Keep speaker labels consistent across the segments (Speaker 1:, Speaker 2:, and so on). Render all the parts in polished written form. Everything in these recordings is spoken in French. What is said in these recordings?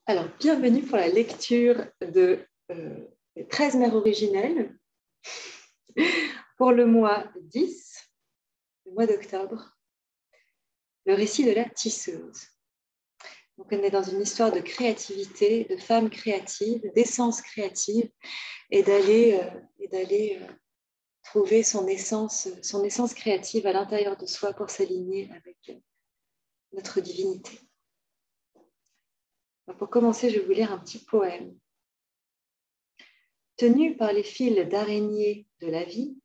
Speaker 1: Alors, bienvenue pour la lecture des 13 mères originelles pour le mois 10, le mois d'octobre, le récit de la tisseuse. Donc, on est dans une histoire de créativité, de femmes créatives, d'essence créative et d'aller trouver son essence créative à l'intérieur de soi pour s'aligner avec notre divinité. Alors, pour commencer, je vais vous lire un petit poème. Tenue par les fils d'araignée de la vie,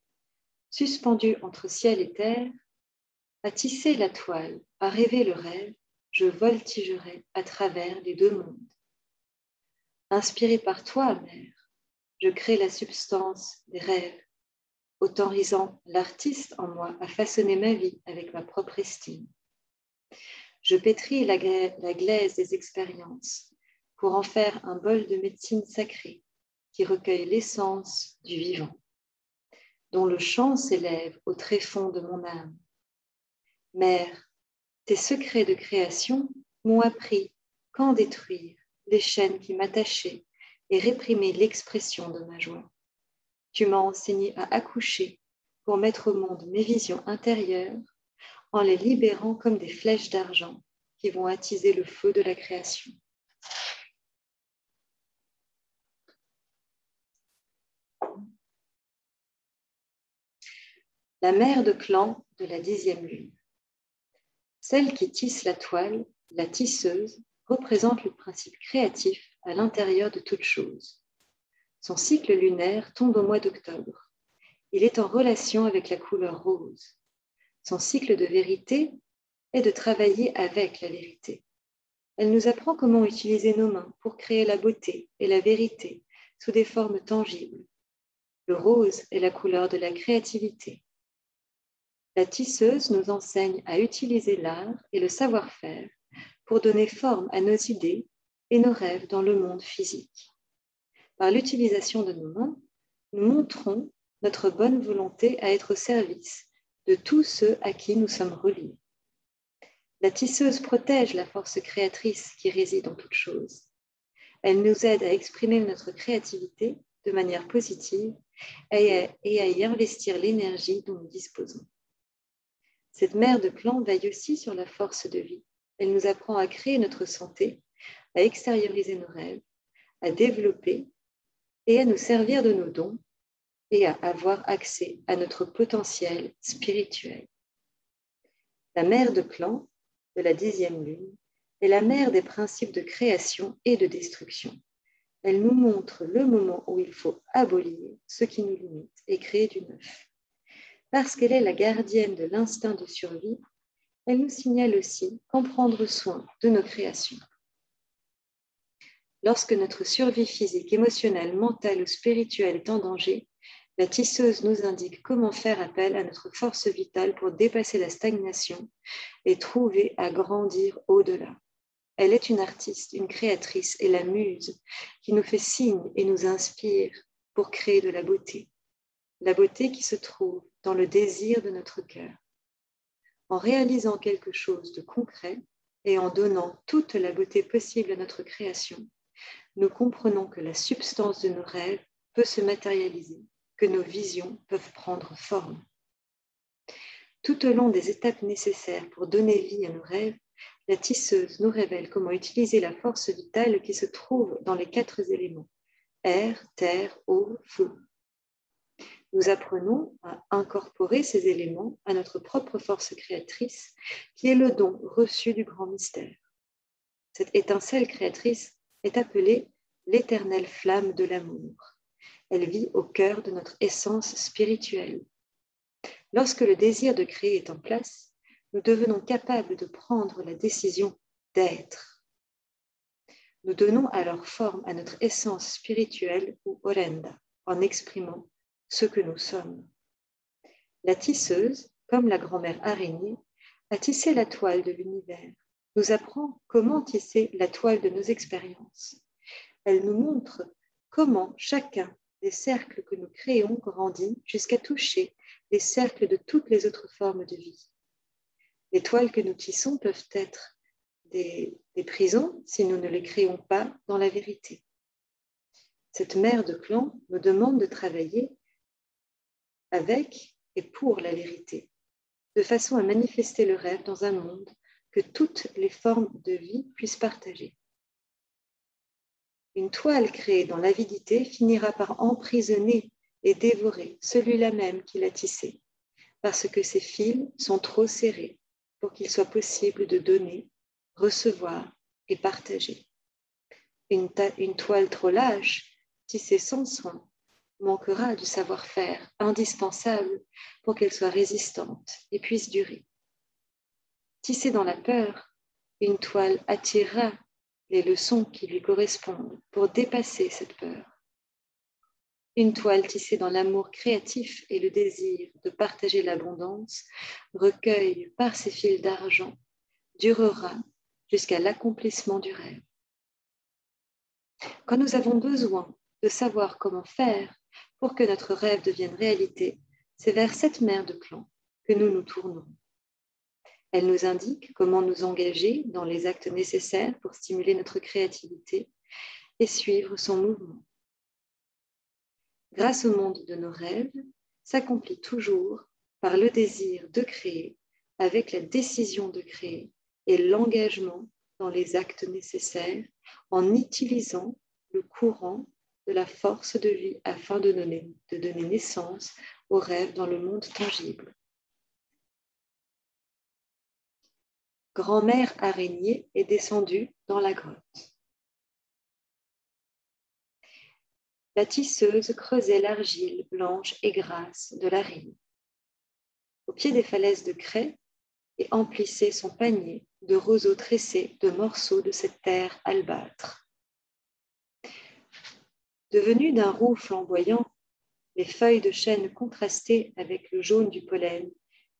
Speaker 1: suspendue entre ciel et terre, à tisser la toile, à rêver le rêve, je voltigerai à travers les deux mondes. Inspirée par toi, mère, je crée la substance des rêves, autorisant l'artiste en moi à façonner ma vie avec ma propre estime. Je pétris la glaise des expériences pour en faire un bol de médecine sacrée qui recueille l'essence du vivant, dont le chant s'élève au tréfonds de mon âme. Mère, tes secrets de création m'ont appris qu'en détruire les chaînes qui m'attachaient et réprimer l'expression de ma joie. Tu m'as enseigné à accoucher pour mettre au monde mes visions intérieures en les libérant comme des flèches d'argent qui vont attiser le feu de la création. La mère de clan de la 10e lune. Celle qui tisse la toile, la tisseuse, représente le principe créatif à l'intérieur de toute chose. Son cycle lunaire tombe au mois d'octobre. Il est en relation avec la couleur rose. Son cycle de vérité est de travailler avec la vérité. Elle nous apprend comment utiliser nos mains pour créer la beauté et la vérité sous des formes tangibles. Le rose est la couleur de la créativité. La tisseuse nous enseigne à utiliser l'art et le savoir-faire pour donner forme à nos idées et nos rêves dans le monde physique. Par l'utilisation de nos mains, nous montrons notre bonne volonté à être au service de tous ceux à qui nous sommes reliés. La tisseuse protège la force créatrice qui réside en toute chose. Elle nous aide à exprimer notre créativité de manière positive et à y investir l'énergie dont nous disposons. Cette mère de clan veille aussi sur la force de vie. Elle nous apprend à créer notre santé, à extérioriser nos rêves, à développer et à nous servir de nos dons et à avoir accès à notre potentiel spirituel. La mère de clan de la 10e lune est la mère des principes de création et de destruction. Elle nous montre le moment où il faut abolir ce qui nous limite et créer du neuf. Parce qu'elle est la gardienne de l'instinct de survie, elle nous signale aussi qu'en prendre soin de nos créations. Lorsque notre survie physique, émotionnelle, mentale ou spirituelle est en danger, la tisseuse nous indique comment faire appel à notre force vitale pour dépasser la stagnation et trouver à grandir au-delà. Elle est une artiste, une créatrice et la muse qui nous fait signe et nous inspire pour créer de la beauté qui se trouve dans le désir de notre cœur. En réalisant quelque chose de concret et en donnant toute la beauté possible à notre création, nous comprenons que la substance de nos rêves peut se matérialiser, que nos visions peuvent prendre forme. Tout au long des étapes nécessaires pour donner vie à nos rêves, la tisseuse nous révèle comment utiliser la force vitale qui se trouve dans les 4 éléments, air, terre, eau, feu. Nous apprenons à incorporer ces éléments à notre propre force créatrice, qui est le don reçu du grand mystère. Cette étincelle créatrice est appelée l'éternelle flamme de l'amour. Elle vit au cœur de notre essence spirituelle. Lorsque le désir de créer est en place, nous devenons capables de prendre la décision d'être. Nous donnons alors forme à notre essence spirituelle ou orenda, en exprimant ce que nous sommes. La tisseuse, comme la grand-mère araignée, a tissé la toile de l'univers, nous apprend comment tisser la toile de nos expériences. Elle nous montre comment chacun des cercles que nous créons grandit jusqu'à toucher les cercles de toutes les autres formes de vie. Les toiles que nous tissons peuvent être des prisons si nous ne les créons pas dans la vérité. Cette mère de clan nous demande de travailler avec et pour la vérité, de façon à manifester le rêve dans un monde que toutes les formes de vie puissent partager. Une toile créée dans l'avidité finira par emprisonner et dévorer celui-là même qui l'a tissée, parce que ses fils sont trop serrés pour qu'il soit possible de donner, recevoir et partager. Une toile trop lâche, tissée sans soin, manquera du savoir-faire indispensable pour qu'elle soit résistante et puisse durer. Tissée dans la peur, une toile attirera les leçons qui lui correspondent pour dépasser cette peur. Une toile tissée dans l'amour créatif et le désir de partager l'abondance, recueille par ses fils d'argent, durera jusqu'à l'accomplissement du rêve. Quand nous avons besoin de savoir comment faire pour que notre rêve devienne réalité, c'est vers cette mère de clan que nous nous tournons. Elle nous indique comment nous engager dans les actes nécessaires pour stimuler notre créativité et suivre son mouvement. Grâce au monde de nos rêves, s'accomplit toujours par le désir de créer, avec la décision de créer et l'engagement dans les actes nécessaires en utilisant le courant de la force de vie afin de donner naissance aux rêves dans le monde tangible. Grand-mère araignée est descendue dans la grotte. La tisseuse creusait l'argile blanche et grasse de la rive, au pied des falaises de craie, et emplissait son panier de roseaux tressés de morceaux de cette terre albâtre. Devenues d'un roux flamboyant, les feuilles de chêne contrastaient avec le jaune du pollen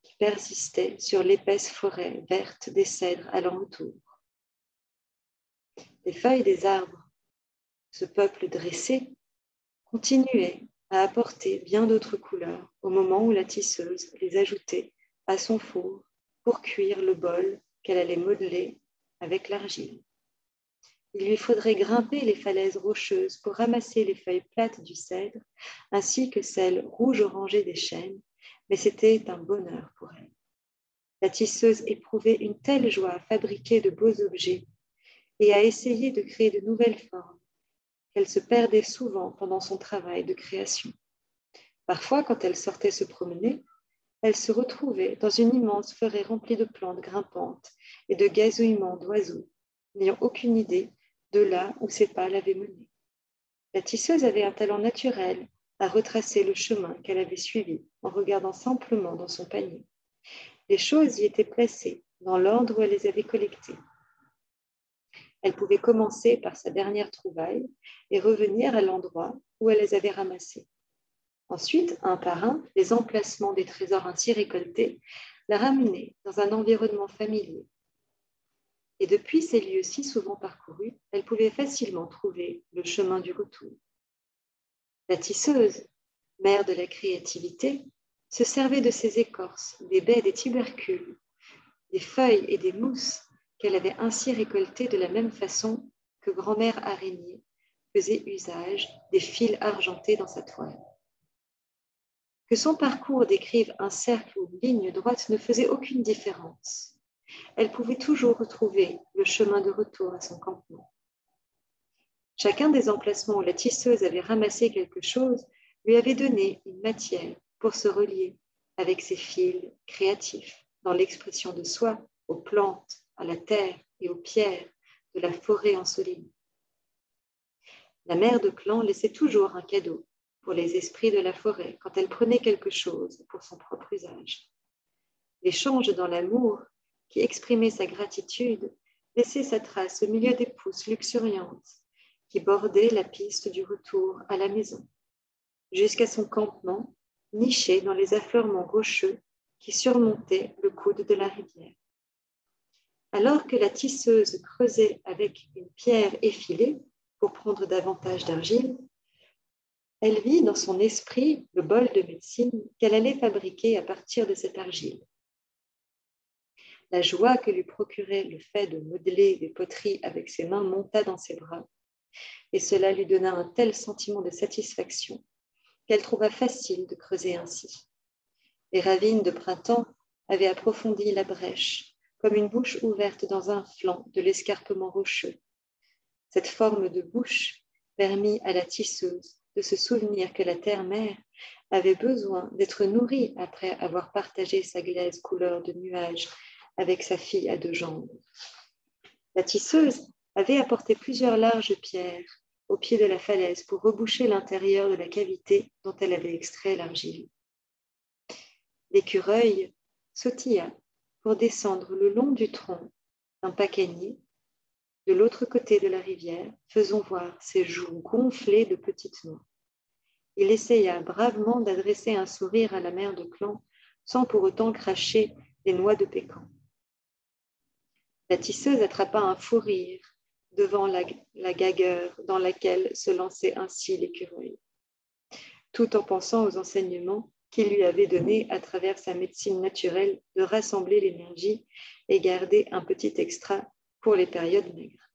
Speaker 1: qui persistait sur l'épaisse forêt verte des cèdres alentour. Les feuilles des arbres, ce peuple dressé, continuaient à apporter bien d'autres couleurs au moment où la tisseuse les ajoutait à son four pour cuire le bol qu'elle allait modeler avec l'argile. Il lui faudrait grimper les falaises rocheuses pour ramasser les feuilles plates du cèdre, ainsi que celles rouge-orangées des chênes, mais c'était un bonheur pour elle. La tisseuse éprouvait une telle joie à fabriquer de beaux objets et à essayer de créer de nouvelles formes qu'elle se perdait souvent pendant son travail de création. Parfois, quand elle sortait se promener, elle se retrouvait dans une immense forêt remplie de plantes grimpantes et de gazouillements d'oiseaux, n'ayant aucune idée de là où ses pas l'avaient menée. La tisseuse avait un talent naturel à retracer le chemin qu'elle avait suivi en regardant simplement dans son panier. Les choses y étaient placées dans l'ordre où elle les avait collectées. Elle pouvait commencer par sa dernière trouvaille et revenir à l'endroit où elle les avait ramassées. Ensuite, un par un, les emplacements des trésors ainsi récoltés la ramenaient dans un environnement familier. Et depuis ces lieux si souvent parcourus, elle pouvait facilement trouver le chemin du retour. La tisseuse, mère de la créativité, se servait de ces écorces, des baies, des tubercules, des feuilles et des mousses qu'elle avait ainsi récoltées de la même façon que grand-mère araignée faisait usage des fils argentés dans sa toile. Que son parcours décrive un cercle ou une ligne droite ne faisait aucune différence. Elle pouvait toujours retrouver le chemin de retour à son campement. Chacun des emplacements où la tisseuse avait ramassé quelque chose lui avait donné une matière pour se relier avec ses fils créatifs dans l'expression de soi, aux plantes, à la terre et aux pierres de la forêt ensoleillée. La mère de clan laissait toujours un cadeau pour les esprits de la forêt quand elle prenait quelque chose pour son propre usage. L'échange dans l'amour, qui exprimait sa gratitude, laissait sa trace au milieu des pousses luxuriantes qui bordaient la piste du retour à la maison, jusqu'à son campement niché dans les affleurements rocheux qui surmontaient le coude de la rivière. Alors que la tisseuse creusait avec une pierre effilée pour prendre davantage d'argile, elle vit dans son esprit le bol de médecine qu'elle allait fabriquer à partir de cette argile. La joie que lui procurait le fait de modeler des poteries avec ses mains monta dans ses bras, et cela lui donna un tel sentiment de satisfaction qu'elle trouva facile de creuser ainsi. Les ravines de printemps avaient approfondi la brèche, comme une bouche ouverte dans un flanc de l'escarpement rocheux. Cette forme de bouche permit à la tisseuse de se souvenir que la terre-mère avait besoin d'être nourrie après avoir partagé sa glaise couleur de nuage avec sa fille à deux jambes. La tisseuse avait apporté plusieurs larges pierres au pied de la falaise pour reboucher l'intérieur de la cavité dont elle avait extrait l'argile. L'écureuil sautilla pour descendre le long du tronc d'un pacanier de l'autre côté de la rivière, faisant voir ses joues gonflées de petites noix. Il essaya bravement d'adresser un sourire à la mère de clan sans pour autant cracher les noix de pécan. La tisseuse attrapa un fou rire devant la gagueur dans laquelle se lançait ainsi l'écureuil, tout en pensant aux enseignements qu'il lui avait donnés à travers sa médecine naturelle de rassembler l'énergie et garder un petit extra pour les périodes maigres.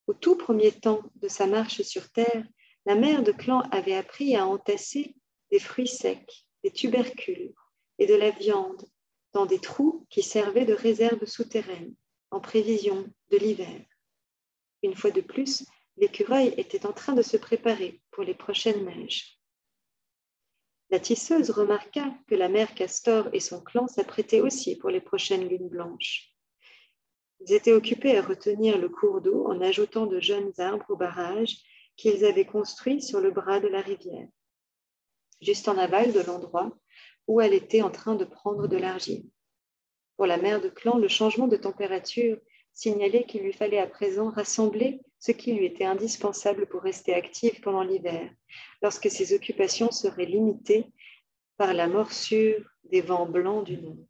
Speaker 1: Au tout premier temps de sa marche sur terre, la mère de clan avait appris à entasser des fruits secs, des tubercules et de la viande dans des trous qui servaient de réserve souterraine en prévision de l'hiver. Une fois de plus, l'écureuil était en train de se préparer pour les prochaines neiges. La tisseuse remarqua que la mère Castor et son clan s'apprêtaient aussi pour les prochaines lunes blanches. Ils étaient occupés à retenir le cours d'eau en ajoutant de jeunes arbres au barrage qu'ils avaient construit sur le bras de la rivière, juste en aval de l'endroit où elle était en train de prendre de l'argile. Pour la mère de clan, le changement de température signalait qu'il lui fallait à présent rassembler ce qui lui était indispensable pour rester active pendant l'hiver, lorsque ses occupations seraient limitées par la morsure des vents blancs du nord.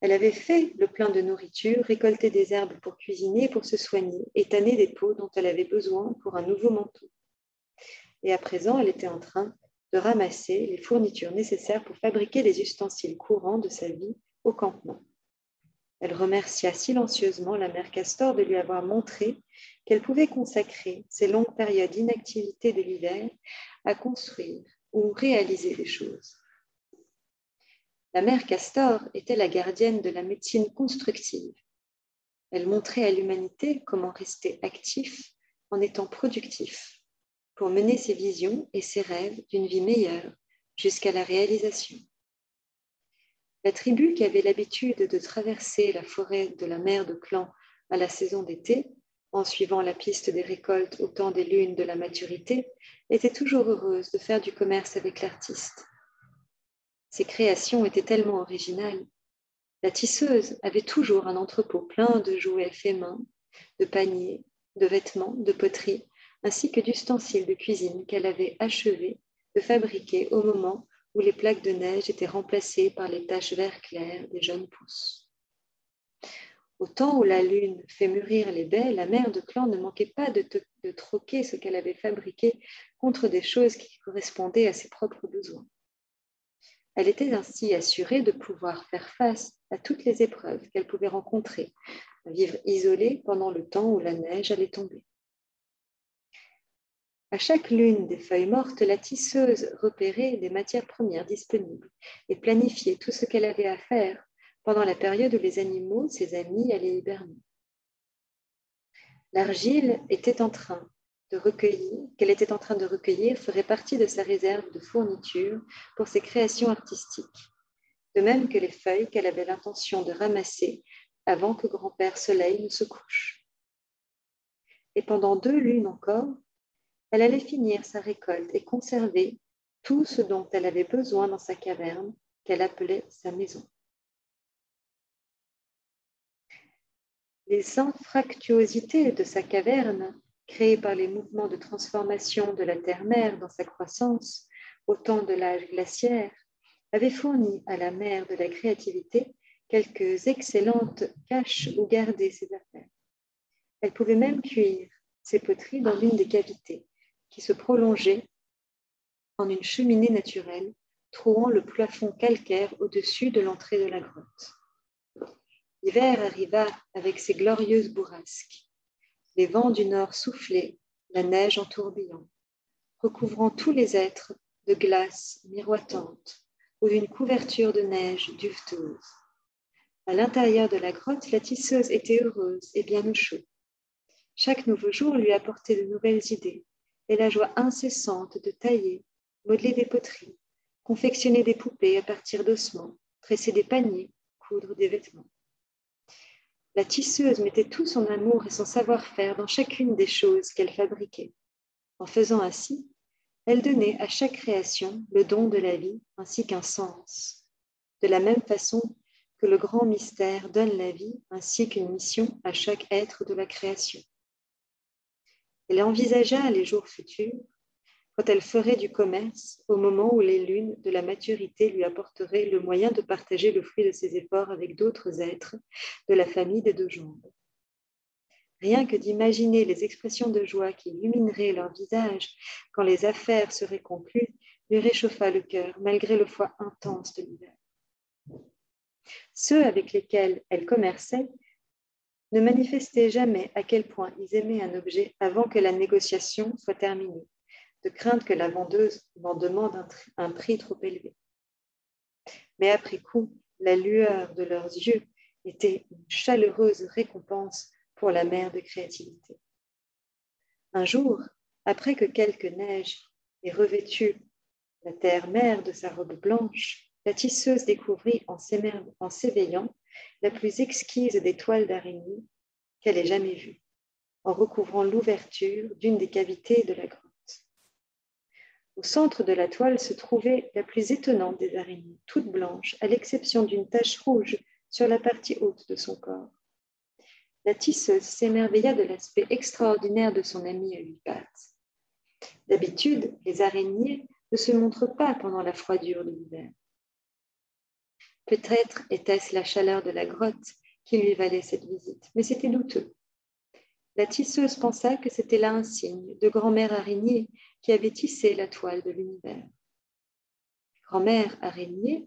Speaker 1: Elle avait fait le plein de nourriture, récolté des herbes pour cuisiner et pour se soigner, et tanné des peaux dont elle avait besoin pour un nouveau manteau. Et à présent, elle était en train de ramasser les fournitures nécessaires pour fabriquer les ustensiles courants de sa vie au campement. Elle remercia silencieusement la mère Castor de lui avoir montré qu'elle pouvait consacrer ces longues périodes d'inactivité de l'hiver à construire ou réaliser des choses. La mère Castor était la gardienne de la médecine constructive. Elle montrait à l'humanité comment rester actif en étant productif pour mener ses visions et ses rêves d'une vie meilleure jusqu'à la réalisation. La tribu qui avait l'habitude de traverser la forêt de la mer de Clan à la saison d'été, en suivant la piste des récoltes au temps des lunes de la maturité, était toujours heureuse de faire du commerce avec l'artiste. Ses créations étaient tellement originales. La tisseuse avait toujours un entrepôt plein de jouets faits main, de paniers, de vêtements, de poteries, ainsi que d'ustensiles de cuisine qu'elle avait achevé de fabriquer au moment où les plaques de neige étaient remplacées par les taches vert clair des jeunes pousses. Au temps où la lune fait mûrir les baies, la mère de clan ne manquait pas de troquer ce qu'elle avait fabriqué contre des choses qui correspondaient à ses propres besoins. Elle était ainsi assurée de pouvoir faire face à toutes les épreuves qu'elle pouvait rencontrer, à vivre isolée pendant le temps où la neige allait tomber. À chaque lune des feuilles mortes, la tisseuse repérait des matières premières disponibles et planifiait tout ce qu'elle avait à faire pendant la période où les animaux, ses amis, allaient hiberner. L'argile qu'elle était en train de recueillir ferait partie de sa réserve de fournitures pour ses créations artistiques, de même que les feuilles qu'elle avait l'intention de ramasser avant que grand-père Soleil ne se couche. Et pendant 2 lunes encore, elle allait finir sa récolte et conserver tout ce dont elle avait besoin dans sa caverne qu'elle appelait sa maison. Les anfractuosités de sa caverne, créées par les mouvements de transformation de la terre-mère dans sa croissance au temps de l'âge glaciaire, avaient fourni à la mère de la créativité quelques excellentes caches où garder ses affaires. Elle pouvait même cuire ses poteries dans l'une des cavités qui se prolongeait en une cheminée naturelle trouant le plafond calcaire au-dessus de l'entrée de la grotte. L'hiver arriva avec ses glorieuses bourrasques. Les vents du nord soufflaient, la neige en tourbillon, recouvrant tous les êtres de glace miroitante ou d'une couverture de neige duveteuse. À l'intérieur de la grotte, la tisseuse était heureuse et bien au chaud. Chaque nouveau jour lui apportait de nouvelles idées et la joie incessante de tailler, modeler des poteries, confectionner des poupées à partir d'ossements, tresser des paniers, coudre des vêtements. La tisseuse mettait tout son amour et son savoir-faire dans chacune des choses qu'elle fabriquait. En faisant ainsi, elle donnait à chaque création le don de la vie ainsi qu'un sens, de la même façon que le grand mystère donne la vie ainsi qu'une mission à chaque être de la création. Elle envisagea les jours futurs, quand elle ferait du commerce, au moment où les lunes de la maturité lui apporteraient le moyen de partager le fruit de ses efforts avec d'autres êtres de la famille des deux jambes. Rien que d'imaginer les expressions de joie qui illumineraient leur visage quand les affaires seraient conclues, lui réchauffa le cœur, malgré le froid intense de l'hiver. Ceux avec lesquels elle commerçait ne manifestaient jamais à quel point ils aimaient un objet avant que la négociation soit terminée, de crainte que la vendeuse n'en demande un prix trop élevé. Mais après coup, la lueur de leurs yeux était une chaleureuse récompense pour la mère de créativité. Un jour, après que quelques neiges aient revêtu la terre-mère de sa robe blanche, la tisseuse découvrit en s'éveillant la plus exquise des toiles d'araignée qu'elle ait jamais vue, en recouvrant l'ouverture d'une des cavités de la grotte. Au centre de la toile se trouvait la plus étonnante des araignées, toute blanche, à l'exception d'une tache rouge sur la partie haute de son corps. La tisseuse s'émerveilla de l'aspect extraordinaire de son amie à 8 pattes. D'habitude, les araignées ne se montrent pas pendant la froidure de l'hiver. Peut-être était-ce la chaleur de la grotte qui lui valait cette visite, mais c'était douteux. La tisseuse pensa que c'était là un signe de grand-mère araignée qui avait tissé la toile de l'univers. Grand-mère araignée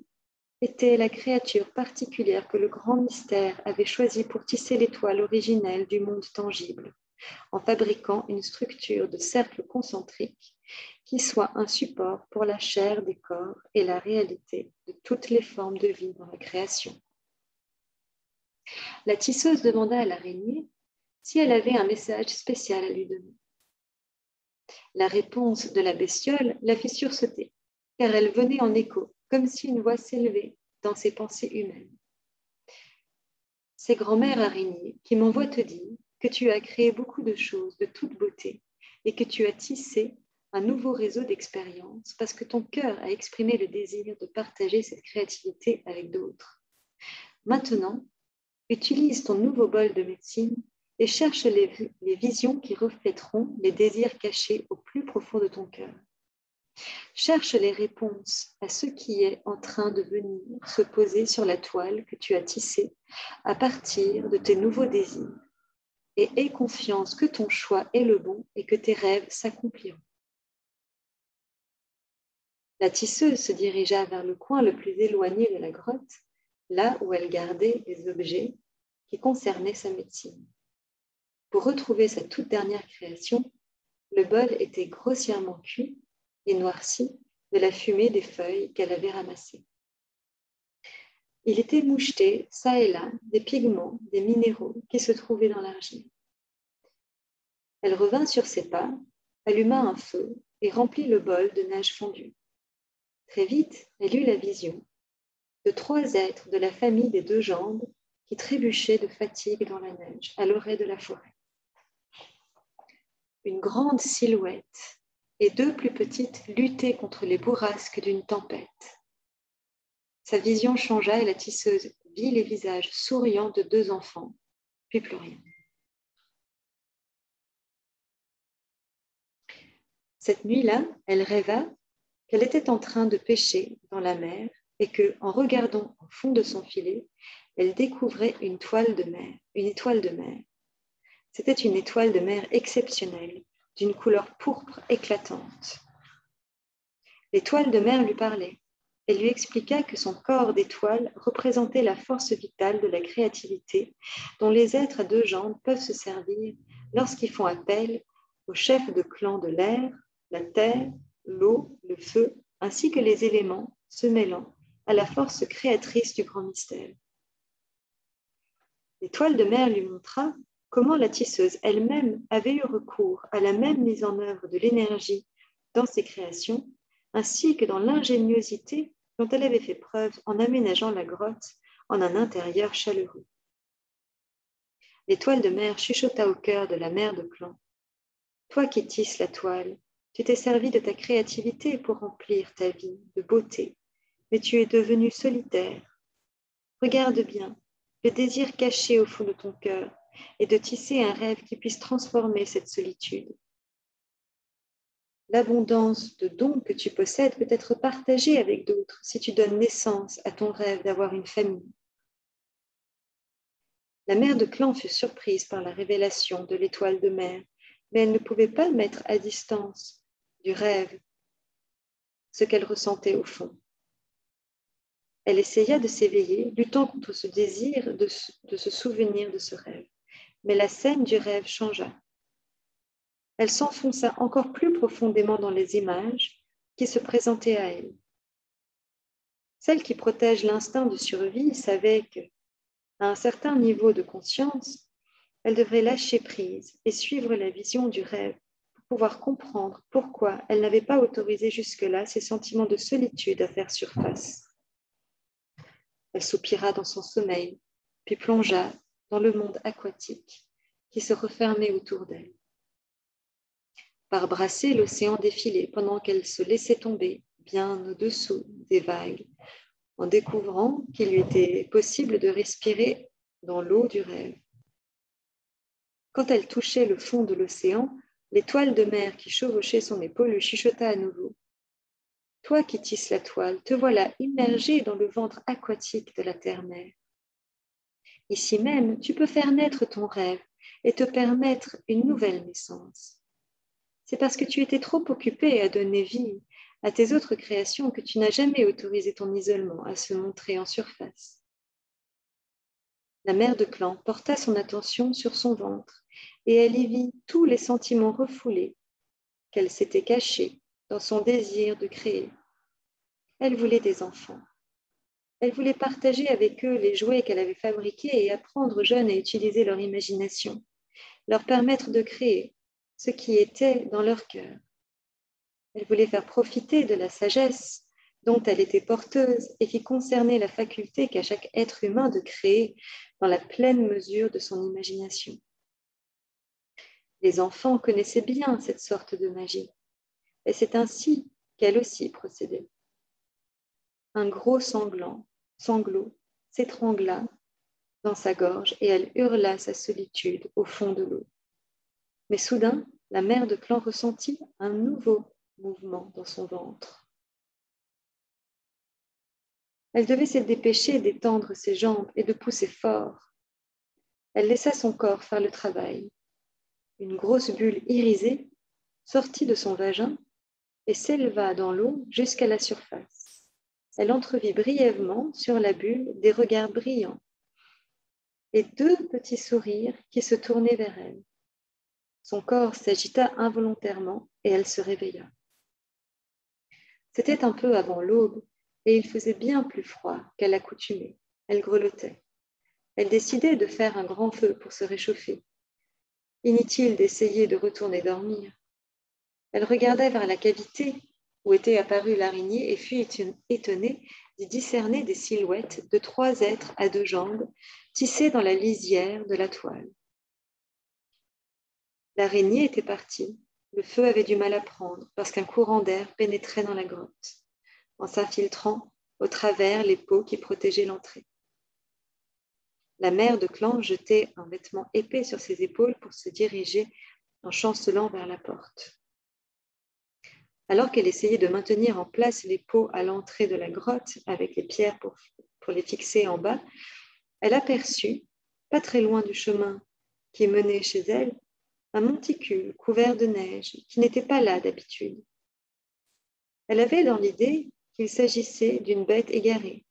Speaker 1: était la créature particulière que le grand mystère avait choisie pour tisser les toiles originelles du monde tangible, en fabriquant une structure de cercle concentrique qui soit un support pour la chair des corps et la réalité de toutes les formes de vie dans la création. La tisseuse demanda à l'araignée si elle avait un message spécial à lui donner. La réponse de la bestiole la fit sursauter, car elle venait en écho, comme si une voix s'élevait dans ses pensées humaines. C'est grand-mère araignée qui m'envoie te dire que tu as créé beaucoup de choses de toute beauté et que tu as tissé un nouveau réseau d'expériences parce que ton cœur a exprimé le désir de partager cette créativité avec d'autres. Maintenant, utilise ton nouveau bol de médecine et cherche les visions qui reflèteront les désirs cachés au plus profond de ton cœur. Cherche les réponses à ce qui est en train de venir se poser sur la toile que tu as tissée à partir de tes nouveaux désirs et aie confiance que ton choix est le bon et que tes rêves s'accompliront. La tisseuse se dirigea vers le coin le plus éloigné de la grotte, là où elle gardait les objets qui concernaient sa médecine. Pour retrouver sa toute dernière création, le bol était grossièrement cuit et noirci de la fumée des feuilles qu'elle avait ramassées. Il était moucheté, çà et là, des pigments, des minéraux qui se trouvaient dans l'argile. Elle revint sur ses pas, alluma un feu et remplit le bol de neige fondue. Très vite, elle eut la vision de 3 êtres de la famille des 2 jambes qui trébuchaient de fatigue dans la neige à l'orée de la forêt. Une grande silhouette et 2 plus petites luttaient contre les bourrasques d'une tempête. Sa vision changea et la tisseuse vit les visages souriants de 2 enfants, puis plus rien. Cette nuit-là, elle rêva qu'elle était en train de pêcher dans la mer et que, en regardant au fond de son filet, elle découvrait une étoile de mer. C'était une étoile de mer exceptionnelle, d'une couleur pourpre éclatante. L'étoile de mer lui parlait. Elle lui expliqua que son corps d'étoile représentait la force vitale de la créativité dont les êtres à deux jambes peuvent se servir lorsqu'ils font appel au chef de clan de l'air, la terre, l'eau, le feu, ainsi que les éléments se mêlant à la force créatrice du grand mystère. L'étoile de mer lui montra comment la tisseuse elle-même avait eu recours à la même mise en œuvre de l'énergie dans ses créations, ainsi que dans l'ingéniosité dont elle avait fait preuve en aménageant la grotte en un intérieur chaleureux. L'étoile de mer chuchota au cœur de la mère de clan. Toi qui tisses la toile, tu t'es servi de ta créativité pour remplir ta vie de beauté, mais tu es devenu solitaire. Regarde bien, le désir caché au fond de ton cœur est de tisser un rêve qui puisse transformer cette solitude. L'abondance de dons que tu possèdes peut être partagée avec d'autres si tu donnes naissance à ton rêve d'avoir une famille. La mère de clan fut surprise par la révélation de l'étoile de mer, mais elle ne pouvait pas mettre à distance du rêve ce qu'elle ressentait au fond. Elle essaya de s'éveiller, luttant contre ce désir de se souvenir de ce rêve. Mais la scène du rêve changea. Elle s'enfonça encore plus profondément dans les images qui se présentaient à elle. Celle qui protège l'instinct de survie savait qu'à un certain niveau de conscience, elle devrait lâcher prise et suivre la vision du rêve pour pouvoir comprendre pourquoi elle n'avait pas autorisé jusque-là ses sentiments de solitude à faire surface. Elle soupira dans son sommeil, puis plongea dans le monde aquatique qui se refermait autour d'elle. Par brassées, l'océan défilait pendant qu'elle se laissait tomber bien au-dessous des vagues, en découvrant qu'il lui était possible de respirer dans l'eau du rêve. Quand elle touchait le fond de l'océan, l'étoile de mer qui chevauchait son épaule lui chuchota à nouveau. « Toi qui tisses la toile, te voilà immergée dans le ventre aquatique de la terre-mère. Ici même, tu peux faire naître ton rêve et te permettre une nouvelle naissance. C'est parce que tu étais trop occupée à donner vie à tes autres créations que tu n'as jamais autorisé ton isolement à se montrer en surface. » La mère de clan porta son attention sur son ventre et elle y vit tous les sentiments refoulés qu'elle s'était cachés dans son désir de créer. Elle voulait des enfants. Elle voulait partager avec eux les jouets qu'elle avait fabriqués et apprendre aux jeunes à utiliser leur imagination, leur permettre de créer ce qui était dans leur cœur. Elle voulait faire profiter de la sagesse dont elle était porteuse et qui concernait la faculté qu'a chaque être humain de créer dans la pleine mesure de son imagination. Les enfants connaissaient bien cette sorte de magie, et c'est ainsi qu'elle aussi procédait. Un gros sanglot s'étrangla dans sa gorge et elle hurla sa solitude au fond de l'eau. Mais soudain, la mère de clan ressentit un nouveau mouvement dans son ventre. Elle devait se dépêcher d'étendre ses jambes et de pousser fort. Elle laissa son corps faire le travail. Une grosse bulle irisée sortit de son vagin et s'éleva dans l'eau jusqu'à la surface. Elle entrevit brièvement sur la bulle des regards brillants et deux petits sourires qui se tournaient vers elle. Son corps s'agita involontairement et elle se réveilla. C'était un peu avant l'aube et il faisait bien plus froid qu'à l'accoutumée. Elle grelottait. Elle décidait de faire un grand feu pour se réchauffer. Inutile d'essayer de retourner dormir. Elle regarda vers la cavité où était apparue l'araignée et fut étonnée d'y discerner des silhouettes de 3 êtres à 2 jambes tissés dans la lisière de la toile. L'araignée était partie. Le feu avait du mal à prendre parce qu'un courant d'air pénétrait dans la grotte, en s'infiltrant au travers les pots qui protégeaient l'entrée. La mère de clan jetait un vêtement épais sur ses épaules pour se diriger en chancelant vers la porte. Alors qu'elle essayait de maintenir en place les pots à l'entrée de la grotte avec les pierres pour les fixer en bas, elle aperçut, pas très loin du chemin qui menait chez elle, un monticule couvert de neige qui n'était pas là d'habitude. Elle avait dans l'idée qu'il s'agissait d'une bête égarée,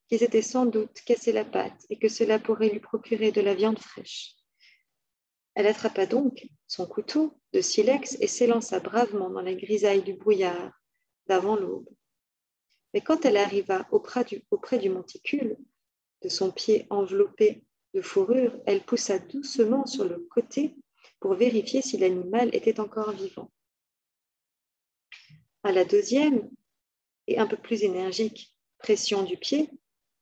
Speaker 1: qu'il s'était sans doute cassé la patte et que cela pourrait lui procurer de la viande fraîche. Elle attrapa donc son couteau de silex et s'élança bravement dans la grisaille du brouillard d'avant l'aube. Mais quand elle arriva auprès du monticule, de son pied enveloppé de fourrure, elle poussa doucement sur le côté pour vérifier si l'animal était encore vivant. À la deuxième, et un peu plus énergique, pression du pied,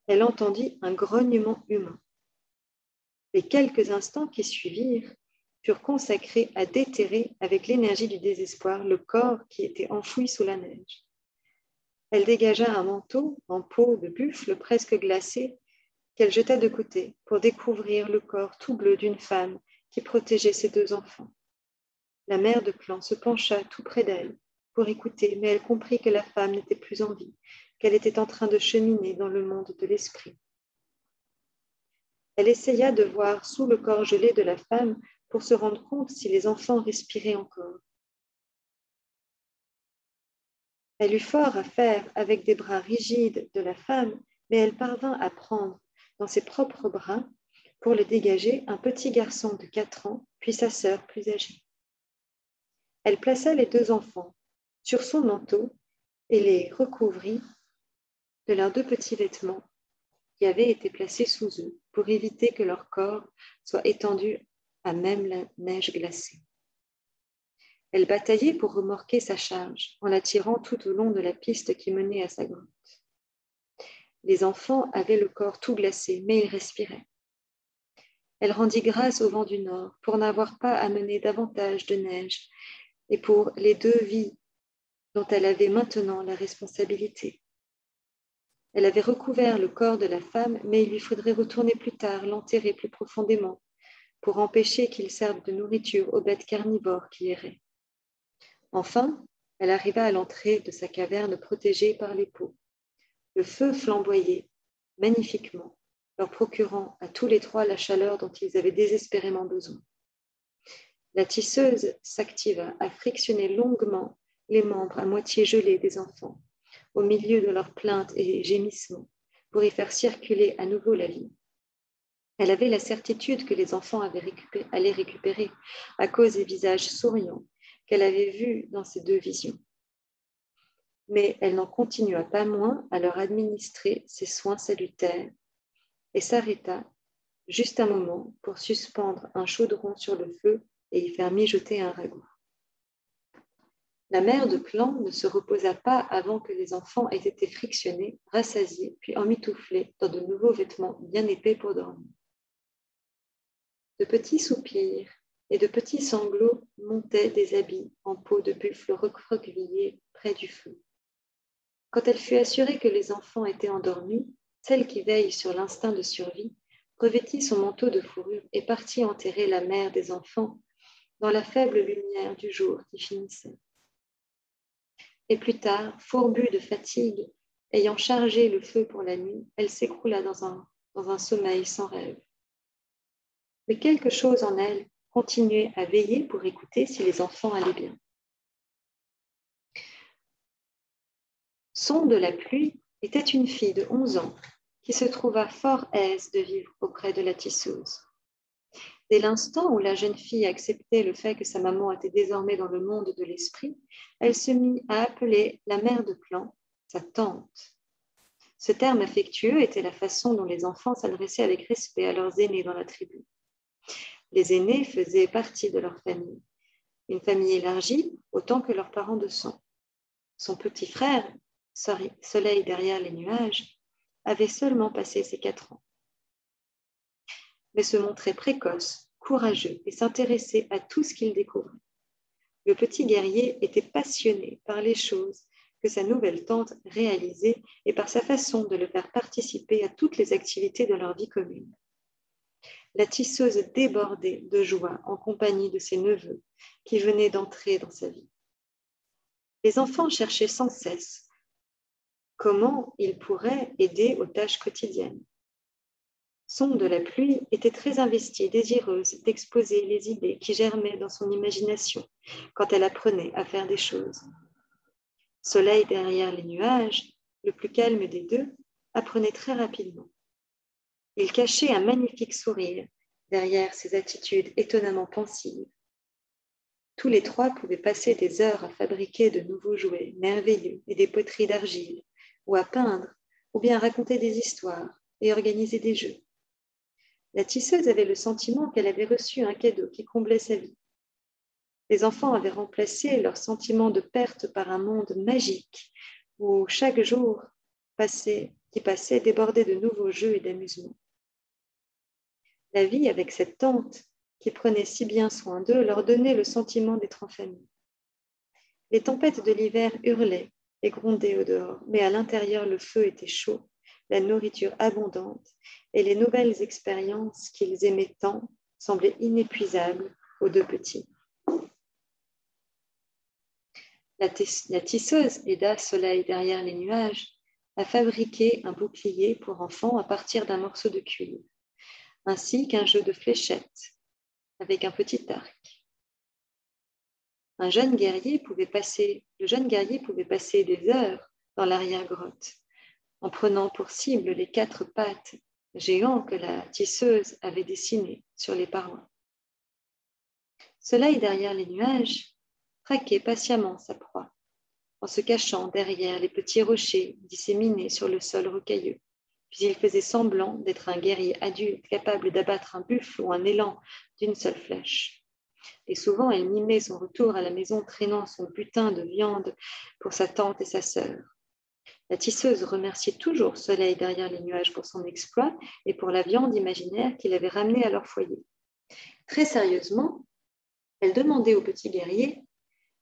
Speaker 1: elle entendit un grognement humain. Les quelques instants qui suivirent furent consacrés à déterrer avec l'énergie du désespoir le corps qui était enfoui sous la neige. Elle dégagea un manteau en peau de buffle presque glacé qu'elle jeta de côté pour découvrir le corps tout bleu d'une femme qui protégeait ses 2 enfants. La mère de clan se pencha tout près d'elle pour écouter, mais elle comprit que la femme n'était plus en vie, qu'elle était en train de cheminer dans le monde de l'esprit. Elle essaya de voir sous le corps gelé de la femme pour se rendre compte si les enfants respiraient encore. Elle eut fort à faire avec des bras rigides de la femme, mais elle parvint à prendre dans ses propres bras pour le dégager un petit garçon de 4 ans, puis sa sœur plus âgée. Elle plaça les 2 enfants sur son manteau et les recouvrit de leurs 2 petits vêtements qui avaient été placés sous eux pour éviter que leur corps soit étendu à même la neige glacée. Elle bataillait pour remorquer sa charge en la tirant tout au long de la piste qui menait à sa grotte. Les enfants avaient le corps tout glacé, mais ils respiraient. Elle rendit grâce au vent du nord pour n'avoir pas amené davantage de neige et pour les 2 vies dont elle avait maintenant la responsabilité. Elle avait recouvert le corps de la femme, mais il lui faudrait retourner plus tard, l'enterrer plus profondément, pour empêcher qu'il serve de nourriture aux bêtes carnivores qui erraient. Enfin, elle arriva à l'entrée de sa caverne protégée par les pots. Le feu flamboyait magnifiquement, leur procurant à tous les 3 la chaleur dont ils avaient désespérément besoin. La tisseuse s'activa à frictionner longuement les membres à moitié gelés des enfants, au milieu de leurs plaintes et gémissements, pour y faire circuler à nouveau la vie. Elle avait la certitude que les enfants allaient récupérer à cause des visages souriants qu'elle avait vus dans ces 2 visions. Mais elle n'en continua pas moins à leur administrer ses soins salutaires et s'arrêta juste un moment pour suspendre un chaudron sur le feu et y faire mijoter un ragoût. La mère de clan ne se reposa pas avant que les enfants aient été frictionnés, rassasiés, puis emmitouflés dans de nouveaux vêtements bien épais pour dormir. De petits soupirs et de petits sanglots montaient des habits en peau de buffle recroquevillés près du feu. Quand elle fut assurée que les enfants étaient endormis, celle qui veille sur l'instinct de survie revêtit son manteau de fourrure et partit enterrer la mère des enfants dans la faible lumière du jour qui finissait. Et plus tard, fourbue de fatigue, ayant chargé le feu pour la nuit, elle s'écroula dans un sommeil sans rêve. Mais quelque chose en elle continuait à veiller pour écouter si les enfants allaient bien. Son de la pluie était une fille de 11 ans qui se trouva fort aise de vivre auprès de la tisseuse. Dès l'instant où la jeune fille acceptait le fait que sa maman était désormais dans le monde de l'esprit, elle se mit à appeler la mère de clan sa tante. Ce terme affectueux était la façon dont les enfants s'adressaient avec respect à leurs aînés dans la tribu. Les aînés faisaient partie de leur famille, une famille élargie autant que leurs parents de sang. Son petit frère, Soleil derrière les nuages, avait seulement passé ses 4 ans. Mais se montrait précoce, courageux et s'intéressait à tout ce qu'il découvrait. Le petit guerrier était passionné par les choses que sa nouvelle tante réalisait et par sa façon de le faire participer à toutes les activités de leur vie commune. La tisseuse débordait de joie en compagnie de ses neveux qui venaient d'entrer dans sa vie. Les enfants cherchaient sans cesse comment ils pourraient aider aux tâches quotidiennes. Son de la pluie était très investie, désireuse d'exposer les idées qui germaient dans son imagination quand elle apprenait à faire des choses. Soleil derrière les nuages le plus calme des deux, apprenait très rapidement. Il cachait un magnifique sourire derrière ses attitudes étonnamment pensives. Tous les trois pouvaient passer des heures à fabriquer de nouveaux jouets merveilleux et des poteries d'argile, ou à peindre, ou bien à raconter des histoires et organiser des jeux. La tisseuse avait le sentiment qu'elle avait reçu un cadeau qui comblait sa vie. Les enfants avaient remplacé leur sentiment de perte par un monde magique où chaque jour qui passait débordait de nouveaux jeux et d'amusements. La vie avec cette tante qui prenait si bien soin d'eux leur donnait le sentiment d'être en famille. Les tempêtes de l'hiver hurlaient et grondaient au dehors, mais à l'intérieur le feu était chaud, la nourriture abondante et les nouvelles expériences qu'ils aimaient tant semblaient inépuisables aux deux petits. La tisseuse aida Soleil derrière les nuages à fabriquer un bouclier pour enfants à partir d'un morceau de cuivre, ainsi qu'un jeu de fléchettes avec un petit arc. Le jeune guerrier pouvait passer des heures dans l'arrière-grotte, en prenant pour cible les 4 pattes géants que la tisseuse avait dessinés sur les parois. Soleil derrière les nuages traquait patiemment sa proie, en se cachant derrière les petits rochers disséminés sur le sol rocailleux. Puis il faisait semblant d'être un guerrier adulte capable d'abattre un buffle ou un élan d'une seule flèche. Et souvent, elle mimait son retour à la maison traînant son butin de viande pour sa tante et sa sœur. La tisseuse remerciait toujours Soleil derrière les nuages pour son exploit et pour la viande imaginaire qu'il avait ramenée à leur foyer. Très sérieusement, elle demandait au petit guerrier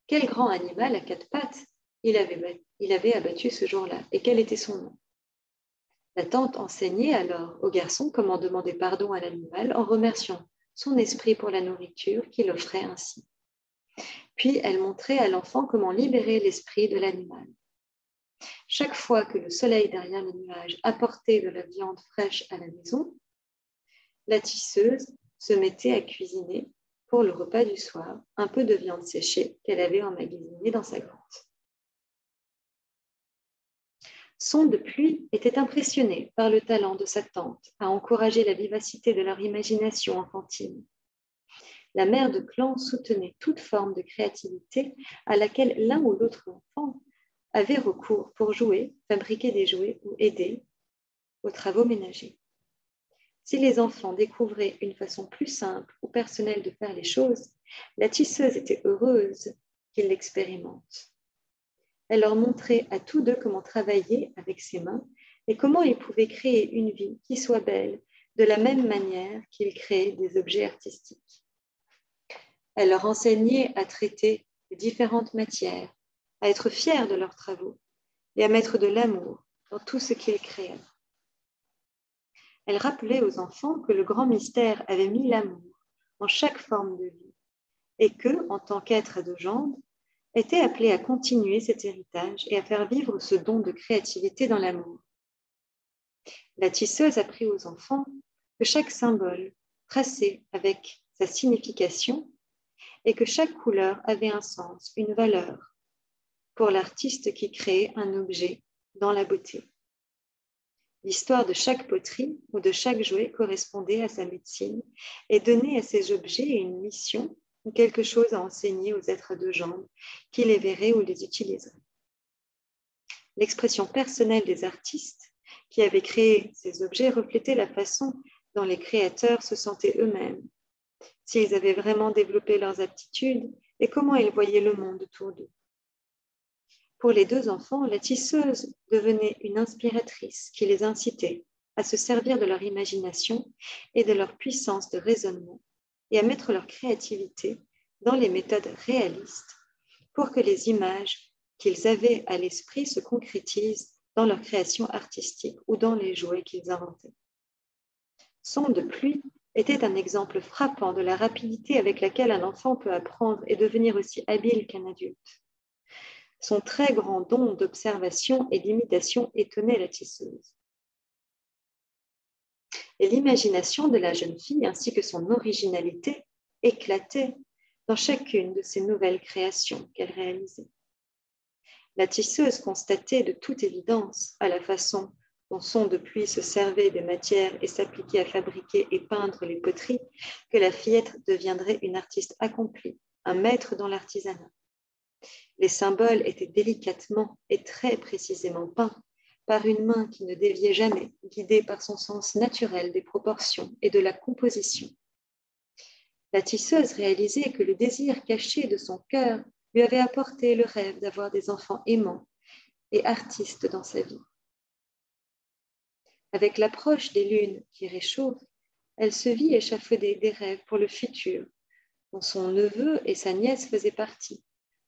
Speaker 1: quel grand animal à 4 pattes il avait abattu ce jour-là et quel était son nom. La tante enseignait alors au garçon comment demander pardon à l'animal en remerciant son esprit pour la nourriture qu'il offrait ainsi. Puis elle montrait à l'enfant comment libérer l'esprit de l'animal. Chaque fois que le soleil derrière les nuages apportait de la viande fraîche à la maison, la tisseuse se mettait à cuisiner pour le repas du soir un peu de viande séchée qu'elle avait emmagasinée dans sa grotte. Son de pluie était impressionné par le talent de sa tante à encourager la vivacité de leur imagination enfantine. La mère de clan soutenait toute forme de créativité à laquelle l'un ou l'autre enfant avait recours pour jouer, fabriquer des jouets ou aider aux travaux ménagers. Si les enfants découvraient une façon plus simple ou personnelle de faire les choses, la tisseuse était heureuse qu'ils l'expérimentent. Elle leur montrait à tous deux comment travailler avec ses mains et comment ils pouvaient créer une vie qui soit belle de la même manière qu'ils créaient des objets artistiques. Elle leur enseignait à traiter de différentes matières, à être fiers de leurs travaux et à mettre de l'amour dans tout ce qu'ils créaient. Elle rappelait aux enfants que le grand mystère avait mis l'amour en chaque forme de vie et qu'eux, en tant qu'êtres de jambes, étaient appelés à continuer cet héritage et à faire vivre ce don de créativité dans l'amour. La tisseuse apprit aux enfants que chaque symbole tracé avec sa signification et que chaque couleur avait un sens, une valeur pour l'artiste qui crée un objet dans la beauté. L'histoire de chaque poterie ou de chaque jouet correspondait à sa médecine et donnait à ces objets une mission ou quelque chose à enseigner aux êtres de jambes qui les verraient ou les utiliseraient. L'expression personnelle des artistes qui avaient créé ces objets reflétait la façon dont les créateurs se sentaient eux-mêmes, s'ils avaient vraiment développé leurs aptitudes et comment ils voyaient le monde autour d'eux. Pour les deux enfants, la tisseuse devenait une inspiratrice qui les incitait à se servir de leur imagination et de leur puissance de raisonnement et à mettre leur créativité dans les méthodes réalistes pour que les images qu'ils avaient à l'esprit se concrétisent dans leur création artistique ou dans les jouets qu'ils inventaient. Son de pluie était un exemple frappant de la rapidité avec laquelle un enfant peut apprendre et devenir aussi habile qu'un adulte. Son très grand don d'observation et d'imitation étonnait la tisseuse. Et l'imagination de la jeune fille ainsi que son originalité éclataient dans chacune de ces nouvelles créations qu'elle réalisait. La tisseuse constatait de toute évidence, à la façon dont son depuis se servait des matières et s'appliquait à fabriquer et peindre les poteries, que la fillette deviendrait une artiste accomplie, un maître dans l'artisanat. Les symboles étaient délicatement et très précisément peints par une main qui ne déviait jamais, guidée par son sens naturel des proportions et de la composition. La tisseuse réalisait que le désir caché de son cœur lui avait apporté le rêve d'avoir des enfants aimants et artistes dans sa vie. Avec l'approche des lunes qui réchauffent, elle se vit échafauder des rêves pour le futur, dont son neveu et sa nièce faisaient partie.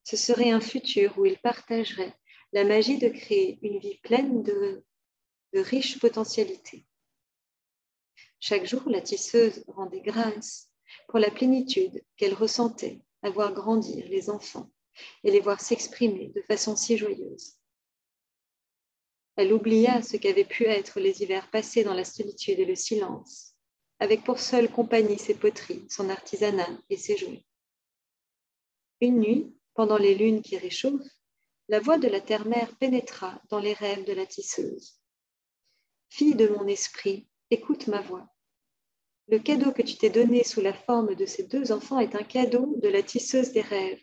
Speaker 1: Ce serait un futur où ils partageraient la magie de créer une vie pleine de riches potentialités. Chaque jour, la tisseuse rendait grâce pour la plénitude qu'elle ressentait à voir grandir les enfants et les voir s'exprimer de façon si joyeuse. Elle oublia ce qu'avaient pu être les hivers passés dans la solitude et le silence, avec pour seule compagnie ses poteries, son artisanat et ses jouets. Une nuit, pendant les lunes qui réchauffent, la voix de la terre-mère pénétra dans les rêves de la tisseuse. « Fille de mon esprit, écoute ma voix. Le cadeau que tu t'es donné sous la forme de ces deux enfants est un cadeau de la tisseuse des rêves,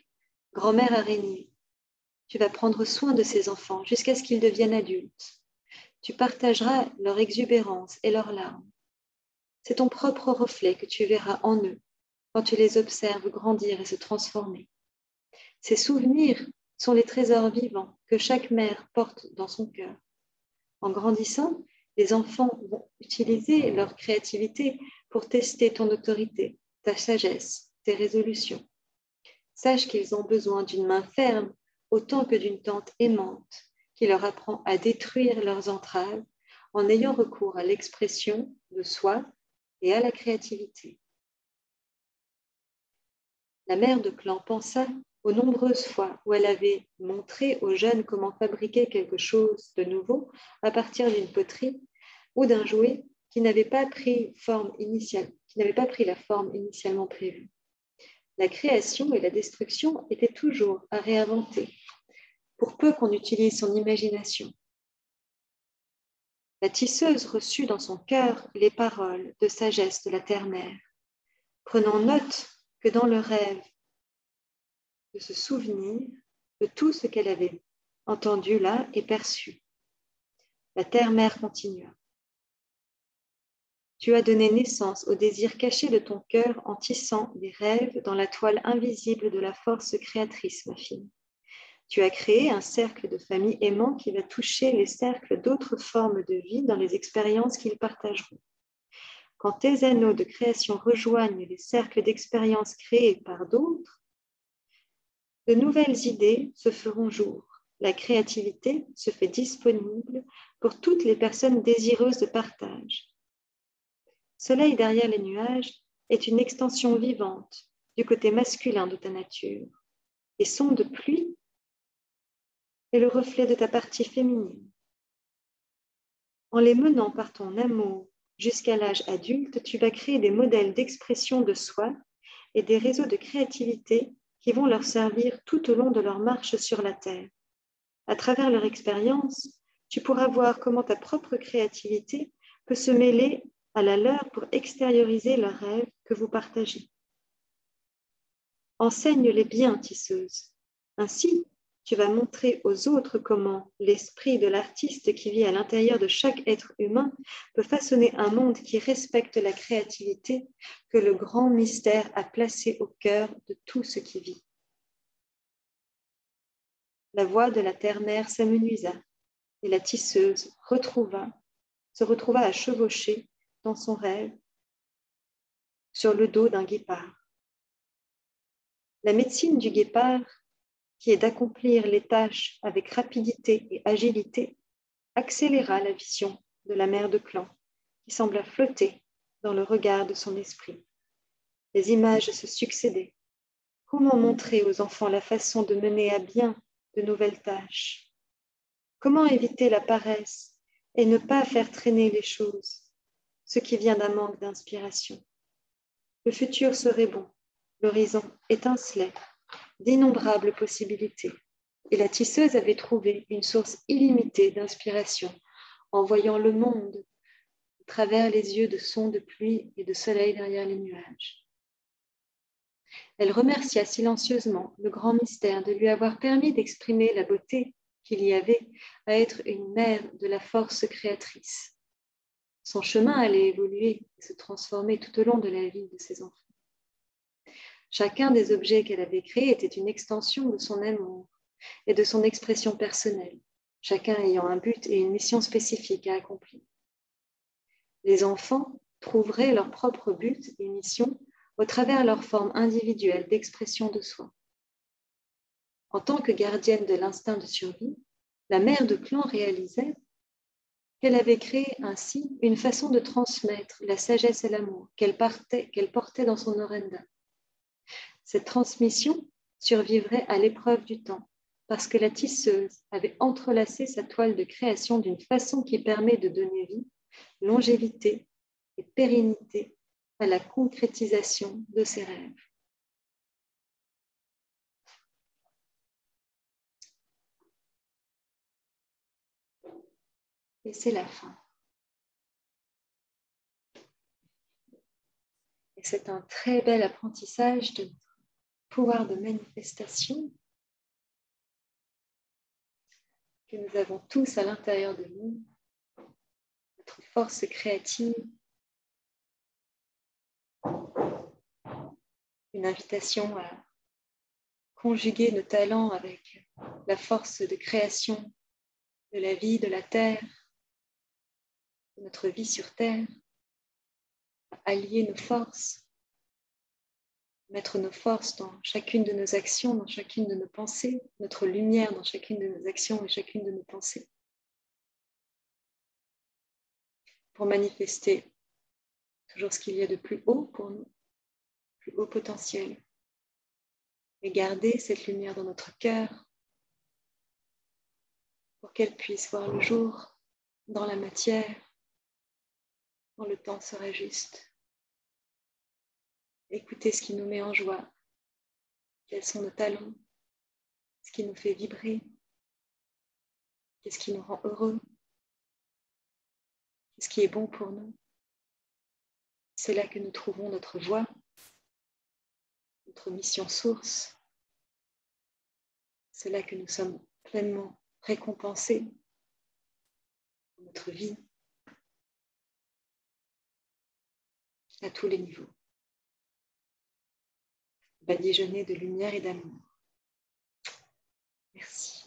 Speaker 1: grand-mère araignée. Tu vas prendre soin de ces enfants jusqu'à ce qu'ils deviennent adultes. Tu partageras leur exubérance et leurs larmes. C'est ton propre reflet que tu verras en eux quand tu les observes grandir et se transformer. Ces souvenirs sont les trésors vivants que chaque mère porte dans son cœur. En grandissant, les enfants vont utiliser leur créativité pour tester ton autorité, ta sagesse, tes résolutions. Sache qu'ils ont besoin d'une main ferme autant que d'une tante aimante qui leur apprend à détruire leurs entraves en ayant recours à l'expression de soi et à la créativité. La mère de clan pensa aux nombreuses fois où elle avait montré aux jeunes comment fabriquer quelque chose de nouveau à partir d'une poterie ou d'un jouet qui n'avait pas pris la forme initialement prévue. La création et la destruction étaient toujours à réinventer, pour peu qu'on utilise son imagination. La tisseuse reçut dans son cœur les paroles de sagesse de la terre-mère, prenant note que dans le rêve, de se souvenir de tout ce qu'elle avait entendu là et perçu. La terre-mère continua. Tu as donné naissance au désir caché de ton cœur en tissant des rêves dans la toile invisible de la force créatrice, ma fille. Tu as créé un cercle de famille aimant qui va toucher les cercles d'autres formes de vie dans les expériences qu'ils partageront. Quand tes anneaux de création rejoignent les cercles d'expériences créés par d'autres, de nouvelles idées se feront jour. La créativité se fait disponible pour toutes les personnes désireuses de partage. Soleil derrière les nuages est une extension vivante du côté masculin de ta nature. Et son de pluie est le reflet de ta partie féminine. En les menant par ton amour jusqu'à l'âge adulte, tu vas créer des modèles d'expression de soi et des réseaux de créativité qui vont leur servir tout au long de leur marche sur la Terre. À travers leur expérience, tu pourras voir comment ta propre créativité peut se mêler à la leur pour extérioriser leurs rêves que vous partagez. Enseigne-les bien, tisseuse. Ainsi, tu vas montrer aux autres comment l'esprit de l'artiste qui vit à l'intérieur de chaque être humain peut façonner un monde qui respecte la créativité que le grand mystère a placé au cœur de tout ce qui vit. La voix de la terre-mère s'amenuisa et la tisseuse se retrouva à chevaucher dans son rêve sur le dos d'un guépard. La médecine du guépard, qui est d'accomplir les tâches avec rapidité et agilité, accéléra la vision de la mère de clan, qui sembla flotter dans le regard de son esprit. Les images se succédaient. Comment montrer aux enfants la façon de mener à bien de nouvelles tâches? Comment éviter la paresse et ne pas faire traîner les choses, ce qui vient d'un manque d'inspiration? Le futur serait bon, l'horizon étincelait d'innombrables possibilités. Et la tisseuse avait trouvé une source illimitée d'inspiration en voyant le monde à travers les yeux de sons de pluie et de soleil derrière les nuages. Elle remercia silencieusement le grand mystère de lui avoir permis d'exprimer la beauté qu'il y avait à être une mère de la force créatrice. Son chemin allait évoluer et se transformer tout au long de la vie de ses enfants. Chacun des objets qu'elle avait créés était une extension de son amour et de son expression personnelle, chacun ayant un but et une mission spécifique à accomplir. Les enfants trouveraient leur propre but et mission au travers leur forme individuelle d'expression de soi. En tant que gardienne de l'instinct de survie, la mère de clan réalisait qu'elle avait créé ainsi une façon de transmettre la sagesse et l'amour qu'elle portait dans son orenda. Cette transmission survivrait à l'épreuve du temps parce que la tisseuse avait entrelacé sa toile de création d'une façon qui permet de donner vie, longévité et pérennité à la concrétisation de ses rêves. Et c'est la fin. Et c'est un très bel apprentissage de notre pouvoir de manifestation que nous avons tous à l'intérieur de nous, notre force créative, une invitation à conjuguer nos talents avec la force de création de la vie, de la terre, de notre vie sur terre, à allier nos forces, mettre nos forces dans chacune de nos actions, dans chacune de nos pensées, notre lumière dans chacune de nos actions et chacune de nos pensées, pour manifester toujours ce qu'il y a de plus haut pour nous, plus haut potentiel, et garder cette lumière dans notre cœur pour qu'elle puisse voir le jour dans la matière, quand le temps sera juste. Écouter ce qui nous met en joie, quels sont nos talents, ce qui nous fait vibrer, qu'est-ce qui nous rend heureux, qu'est-ce qui est bon pour nous. C'est là que nous trouvons notre voie, notre mission source. C'est là que nous sommes pleinement récompensés pour notre vie à tous les niveaux. Badigeonner de lumière et d'amour. Merci.